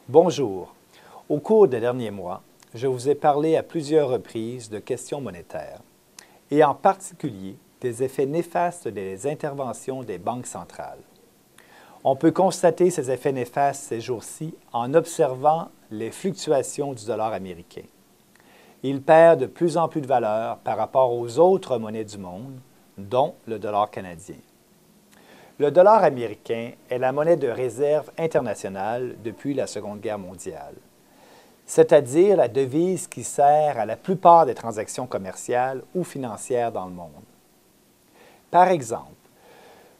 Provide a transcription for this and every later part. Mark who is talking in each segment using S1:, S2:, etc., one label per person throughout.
S1: Bonjour. Au cours des derniers mois, je vous ai parlé à plusieurs reprises de questions monétaires et en particulier des effets néfastes des interventions des banques centrales. On peut constater ces effets néfastes ces jours-ci en observant les fluctuations du dollar américain. Il perd de plus en plus de valeur par rapport aux autres monnaies du monde, dont le dollar canadien. Le dollar américain est la monnaie de réserve internationale depuis la Seconde Guerre mondiale, c'est-à-dire la devise qui sert à la plupart des transactions commerciales ou financières dans le monde. Par exemple,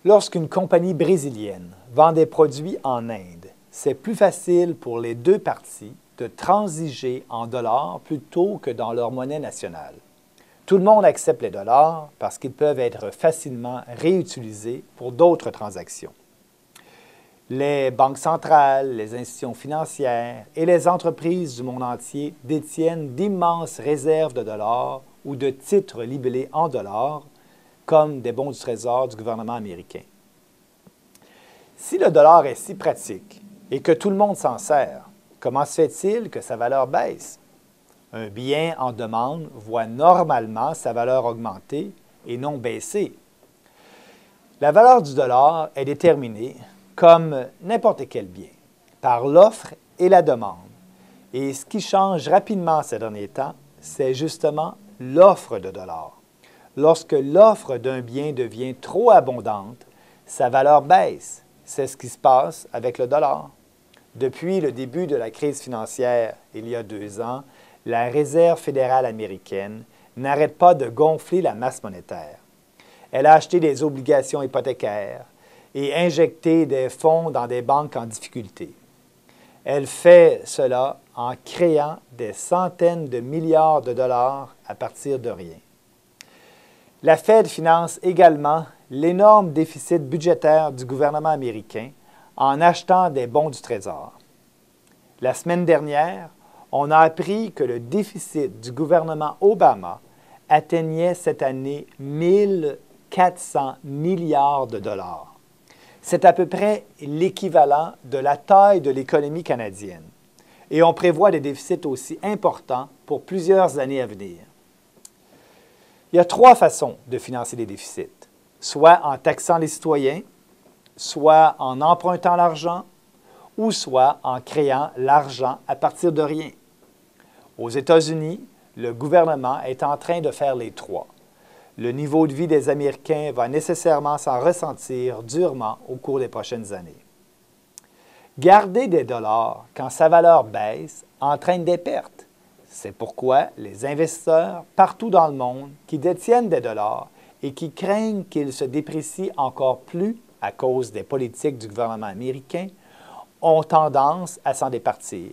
S1: lorsqu'une compagnie brésilienne vend des produits en Inde, c'est plus facile pour les deux parties de transiger en dollars plutôt que dans leur monnaie nationale. Tout le monde accepte les dollars parce qu'ils peuvent être facilement réutilisés pour d'autres transactions. Les banques centrales, les institutions financières et les entreprises du monde entier détiennent d'immenses réserves de dollars ou de titres libellés en dollars, comme des bons du Trésor du gouvernement américain. Si le dollar est si pratique et que tout le monde s'en sert, comment se fait-il que sa valeur baisse? Un bien en demande voit normalement sa valeur augmenter et non baisser. La valeur du dollar est déterminée, comme n'importe quel bien, par l'offre et la demande. Et ce qui change rapidement ces derniers temps, c'est justement l'offre de dollars. Lorsque l'offre d'un bien devient trop abondante, sa valeur baisse. C'est ce qui se passe avec le dollar. Depuis le début de la crise financière, il y a 2 ans, la Réserve fédérale américaine n'arrête pas de gonfler la masse monétaire. Elle a acheté des obligations hypothécaires et injecté des fonds dans des banques en difficulté. Elle fait cela en créant des centaines de milliards de dollars à partir de rien. La Fed finance également l'énorme déficit budgétaire du gouvernement américain en achetant des bons du Trésor. La semaine dernière, on a appris que le déficit du gouvernement Obama atteignait cette année 1 400 milliards de dollars. C'est à peu près l'équivalent de la taille de l'économie canadienne. Et on prévoit des déficits aussi importants pour plusieurs années à venir. Il y a 3 façons de financer les déficits, soit en taxant les citoyens, soit en empruntant l'argent, ou soit en créant l'argent à partir de rien. Aux États-Unis, le gouvernement est en train de faire les 3. Le niveau de vie des Américains va nécessairement s'en ressentir durement au cours des prochaines années. Garder des dollars quand sa valeur baisse entraîne des pertes. C'est pourquoi les investisseurs partout dans le monde qui détiennent des dollars et qui craignent qu'ils se déprécient encore plus à cause des politiques du gouvernement américain ont tendance à s'en départir.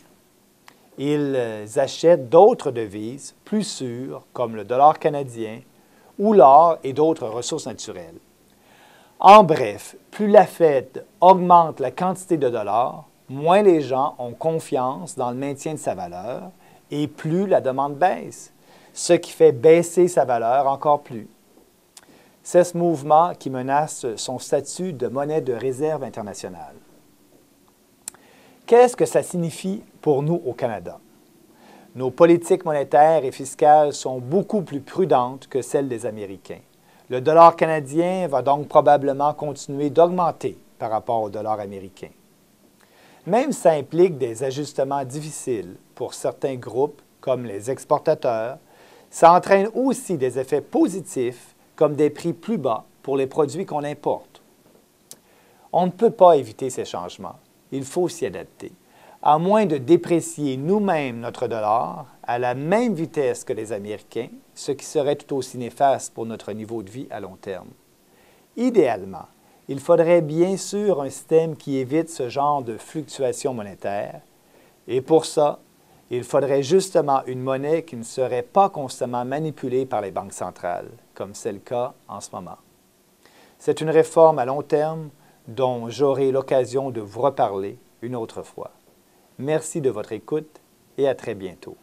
S1: Ils achètent d'autres devises plus sûres, comme le dollar canadien, ou l'or et d'autres ressources naturelles. En bref, plus la Fed augmente la quantité de dollars, moins les gens ont confiance dans le maintien de sa valeur et plus la demande baisse, ce qui fait baisser sa valeur encore plus. C'est ce mouvement qui menace son statut de monnaie de réserve internationale. Qu'est-ce que ça signifie pour nous au Canada? Nos politiques monétaires et fiscales sont beaucoup plus prudentes que celles des Américains. Le dollar canadien va donc probablement continuer d'augmenter par rapport au dollar américain. Même si ça implique des ajustements difficiles pour certains groupes, comme les exportateurs, ça entraîne aussi des effets positifs, comme des prix plus bas pour les produits qu'on importe. On ne peut pas éviter ces changements. Il faut s'y adapter, à moins de déprécier nous-mêmes notre dollar à la même vitesse que les Américains, ce qui serait tout aussi néfaste pour notre niveau de vie à long terme. Idéalement, il faudrait bien sûr un système qui évite ce genre de fluctuations monétaires, et pour ça, il faudrait justement une monnaie qui ne serait pas constamment manipulée par les banques centrales, comme c'est le cas en ce moment. C'est une réforme à long terme dont j'aurai l'occasion de vous reparler une autre fois. Merci de votre écoute et à très bientôt.